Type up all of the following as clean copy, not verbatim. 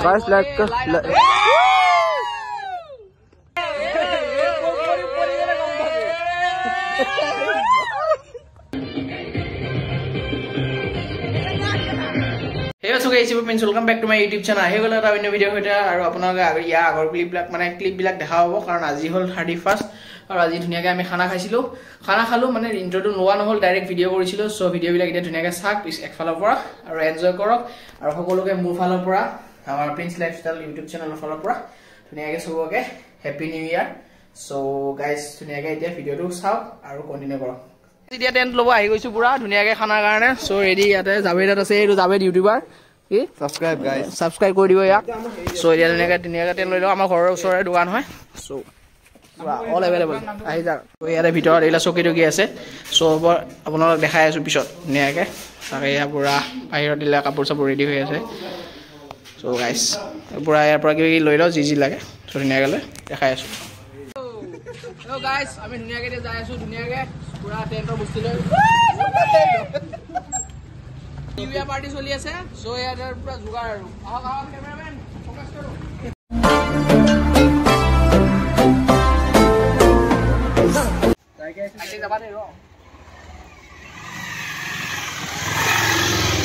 Guys like Hey so guys, welcome back to my YouTube channel. Hey bola ta video hoita aru apunaga ya agor clip bilak dekha hobo karon aji hol 31st aru aji dhuniya ami khana khaisilo khana khalu mane intro to noa নহল direct video korisilo so video bilak eta dhuniya sak is ek falor pora aru enjoy korok aru hokoloke mur falor pora amar Prince Lifestyle YouTube channel falor pora dhuniya soboke happy new year so guys dhuniya eta video to saw aru continue korok Dia tent lobo ahi goisu pura dhuniya ke khana karone so ready ate Javed ase etu Javed YouTuber ki subscribe guys subscribe kori dibo yak so dia dhuniya ke tent loi lo amar ghoror usore dukan hoy so pura all available ahi ja so yare bhitor ela soki doki ase so apunalok dekhai asu pisot dhuniya ke sare ya pura bahirot dila kapur sapur ready hoy ase so guys pura yar pura ki loi lo ji lage so dhuniya ke dekhai asu Hello guys ami dhuniya ke jai asu dhuniya ke pura tent bostu loi New Year party choli ase so yar pura jugar aru aha cameraman focus karo Ate jaba de ro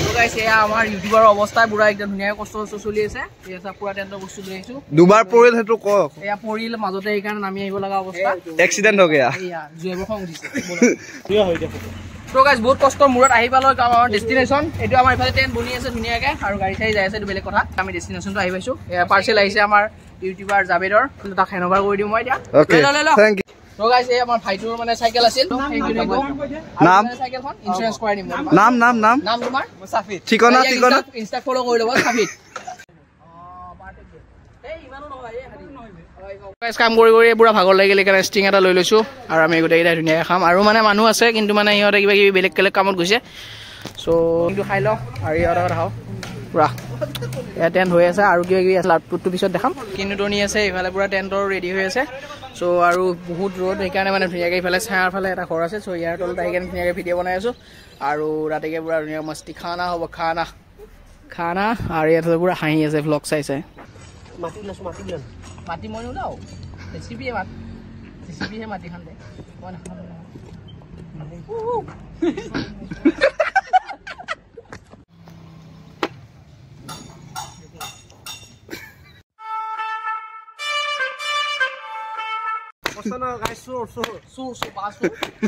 So guys eya amar YouTuber obostha pura ekdom dhuniya kosto choli ase esa pura tent bostu loi aisu দুবার পড়িল হেতু ক এয়া পড়িল মাজতে এই কারণে আমি আইব লাগা অবস্থা এক্সিডেন্ট হৈ গয়া এয়া জুয়েব খং দিছে কিয় হৈ দেখো তো গাইস বহুত কষ্ট মুৰত আহি পালো আমাৰ ডেস্টিনেশন এটো আমাৰ ইফালে টেন বনি আছে ধুনিয়াকে আৰু গাড়ী চাই যাই আছে বেলেগ কথা আমি ডেস্টিনেশনটো আহি পাইছো এয়া পাৰ্সেল আহিছে আমাৰ ইউটিউবাৰ জাবেদৰ তা হেনভাৰ কৰি দিম মই দিয়া লে থ্যাংক ইউ তো গাইস এই আমাৰ ভাইটোৰ মানে সাইকেল আছিল নাম সাইকেলখন ইনস্যুৰেন্স কৰাই দিম নাম তোমাৰ মুসাফিৰ ঠিকনা ইনস্টা ফলো কৰি লবা সাফিৰ Guys কাম কৰি পুৰা ভাগৰ লাগিলে কাৰণে ষ্টিং এটা লৈ লৈছো আৰু আমি গোটেই কেইটা ধুনিয়া খাম আৰু মানে মানুহ আছে কিন্তু মানে ইহঁতে কিবা কিবি বেলেগ কামত গৈছে সো কিন্তু খাই ল আৰু ইহঁতৰ খাও পুৰা এয়া টেন্ট হৈ আছে আৰু কিবা কিবি আছে আউটপুটটো পিছত দেখাম কিন্তু টনি আছে ইফালে পুৰা টেন্টৰ ৰেডি হৈ আছে সো আৰু বহুত ৰ'দ সেইকাৰণে মানে ধুনিয়াকে ইফালে ছায়াৰ ফালে এটা ঘৰ আছে সো ইয়াৰ তলত আহি কেনে ধুনিয়াকে ভিডিঅ' বনাই আছো আৰু ৰাতিকে পুৰা ধুনিয়া মস্তি খানা হ'ব খানা আৰু ইয়াত পুৰা হাঁহি আছে ভ্লগ চাইছে Mati mau nyulau, TCP ya mat, TCP ya mati kan deh, mana? Pasana guys sur basu,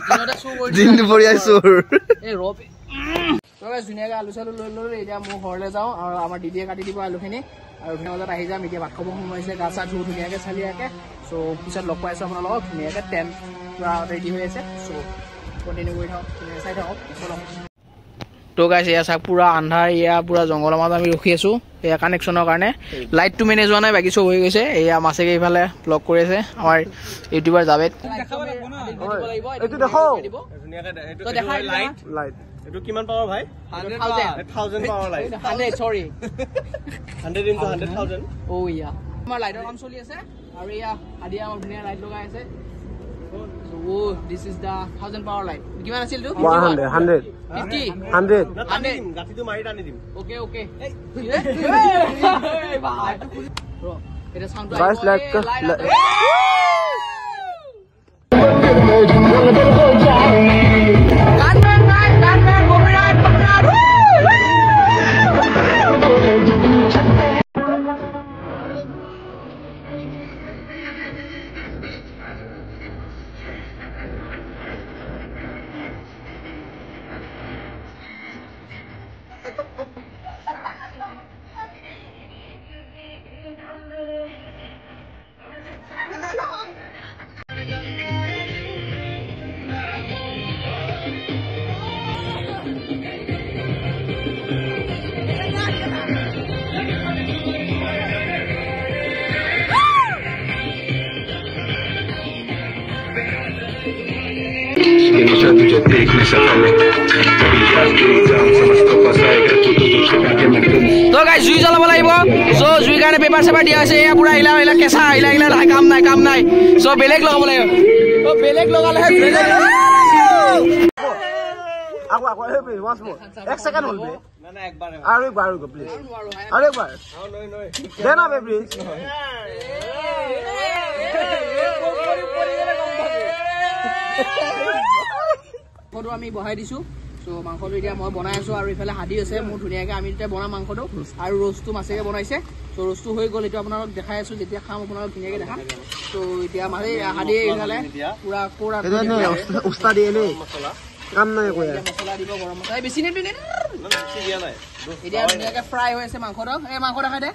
jangan sur. Jin boriya sur. Rope. So guys dunia ke alu salu lolo ini dia mau horle jauh, और आमार दीदी काटी दी आलू खिनी আৰু ধুনিয়াকে আহি যাম এতিয়া ভাত খাব সময়ছে গা চা ধুই ধুনিয়াকে চালিয়াকে সো পিছত লগ পাইছো আপোনাৰ লগত ধুনিয়াকে টেন্ট পুৰা ৰেডি হৈ আছে সো কন্টিনিউ কৰি থাকক চাই থাকক চলো তো গাইস এয়া চাক পুৰা আন্ধাৰ এয়া পুৰা জংগলৰ মাজত আমি ৰখি আছো এয়া কানেকচনৰ কাৰণে লাইটটো মেনেজ হোৱা নাই বাকি সব হৈ গৈছে এয়া মাছেকে ইফালে ব্লগ কৰি আছে আমাৰ ইউটিউবাৰ জাবেদ এইটো দেখো ধুনিয়াকে এইটো দেখাই লাইট এটো কিমান পাৱাৰ ভাই 100,000 পাৱাৰ লাইট 100 সৰি 100 into 100,000 ও ইয়া আমাৰ লাইটৰ কাম চলি আছে আৰু ইয়া আদিয়া আমাৰ ধুনিয়া লাইট লগাই আছে oh this is the 1000 power light কিমান আছিল তো 100 100 গাটিটো মাৰি টানি দিম ওকে এই ভাই ব্রো এটা সাউন্ড গাইস লাইক तुझे देखने से पहले तो गाइस जुई জ্বলাব লাগিব সো জুই কাৰণে পেপাৰ সেপাৰ দিয়া আছে এয়া পুৰা ইলা কেঁচা ইলা কাম নাই সো বেলেগ লগাব লাগিব তো বেলেগ লগালে আগো হে প্লিজ ওয়ান্স মোর 1 সেকেন্ড হল বে না না একবার আর একবার প্লিজ আর একবার দে না বে প্লিজ মাংসটো আমি বহাই দিছো সো মাংসটো এতিয়া মই বনাই আছো আৰু ইফালে হাদি আছে মোৰ ধুনিয়াকে আমি এতিয়া বনা মাংসটো আৰু ৰসটো মাছেকে বনাইছে সো ৰসটো হৈ গ'ল এটা আপোনাক দেখাই আছো যেতিয়া খাম আপোনাক ধুনিয়াকে দেখাম সো এতিয়া মাছে হাদি ইফালে পুৰা কোৰা উস্তাদ দিয়ে নে কাম নাই কয় মছলা দিব গৰম মছলা বেছি নে দিনে বেছি দিয়া নাই এতিয়া ধুনিয়াকে ফ্ৰাই হৈ আছে মাংসটো এই মাংস দেখাই দে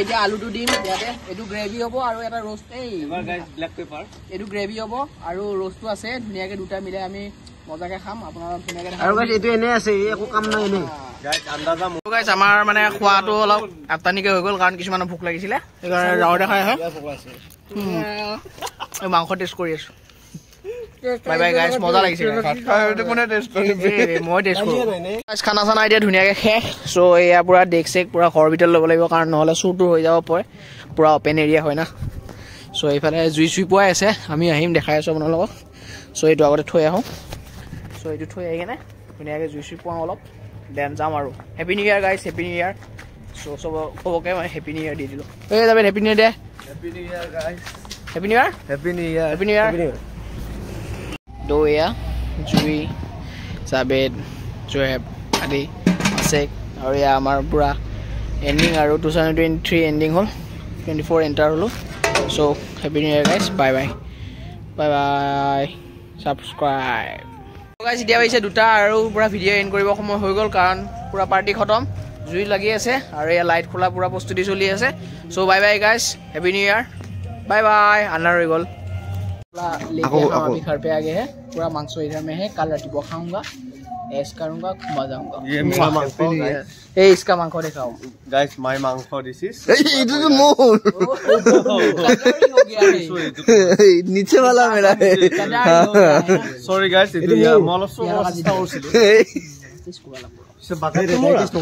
এতিয়া আলুটো দিম ইয়াতে এটো গ্ৰেভি হ'ব আৰু এটা roast এই এবাৰ গাইস ব্ল্যাক পেপাৰ এটো গ্ৰেভি হ'ব আৰু roastটো আছে ধুনিয়াকে দুটা মিলে আমি মজাকে খাম আপোনালোক ধুনিয়াকে আৰু গাইস এটো এনে আছে একো কাম নাই এনে গাইস আন্দাজা গাইস আমাৰ মানে খোৱাটো অলপ আটানিকে হৈ গ'ল কাৰণ কিছুমান ভোক লাগিছিলে সেইকাৰণে ৰাও দেখাই আহে এই মাংস টেষ্ট কৰি আছো বাই বাই গাইস মজা লাগিছে এইটো কোনে টেষ্ট কৰিবি মই টেষ্ট কৰো গাইস খানা চানা এতিয়া ধুনিয়াকে শেষ সো এয়া পুৰা ডেক চেক পুৰা ঘৰ ভিতৰত ল'ব লাগিব কাৰণ নহলে চুৰটো হৈ যাব পাৰে পুৰা ওপেন এৰিয়া হয় না সো এইফালে জুই চুই পোৱাই আছে আমি আহিম দেখাই আছো আপোনালোকক সো এইটো আগতে থৈ আহোঁ সো এইটো থৈ আহি কেনে ধুনিয়াকে জুই চুই পোৱাওঁ অলপ দেন যাম আৰু happy new year guys happy new ইয়াৰ সো চব ক'বকে মই হেপী নিউ ইয়াৰ দি দিলোঁ এই যাবে happy new year happy new year guys happy new year happy new year happy new year দৌয়া জুই জাবেদ জয়েব আদি আছে আৰু এয়া আমাৰ পুৰা এণ্ডিং আৰু 2023 এণ্ডিং হ'ল 24 এণ্টাৰ হ'লোঁ so' happy new year guys bye bye bye bye subscribe guys এতিয়া পাইছে দুটা আৰু পুৰা ভিডিঅ' এণ্ড কৰিব সময় হৈ গ'ল কাৰণ পুৰা পাৰ্টি খতম জুই লাগি আছে আৰু এয়া লাইট খোলা পুৰা প্ৰস্তুতি চলি আছে so' bye bye guys happy new year bye bye अनार हो गल अभी घर पे आ गए हैं पूरा मांस इधर में है कल रात को खाऊंगा ऐश करूंगा घुमा जाऊंगा ये मांगो ए इसका मांगो दिखाओ गाइस माय मांगो this is it is more हो गया है नीचे वाला मेरा है sorry guys it is mall of इसको वाला से बात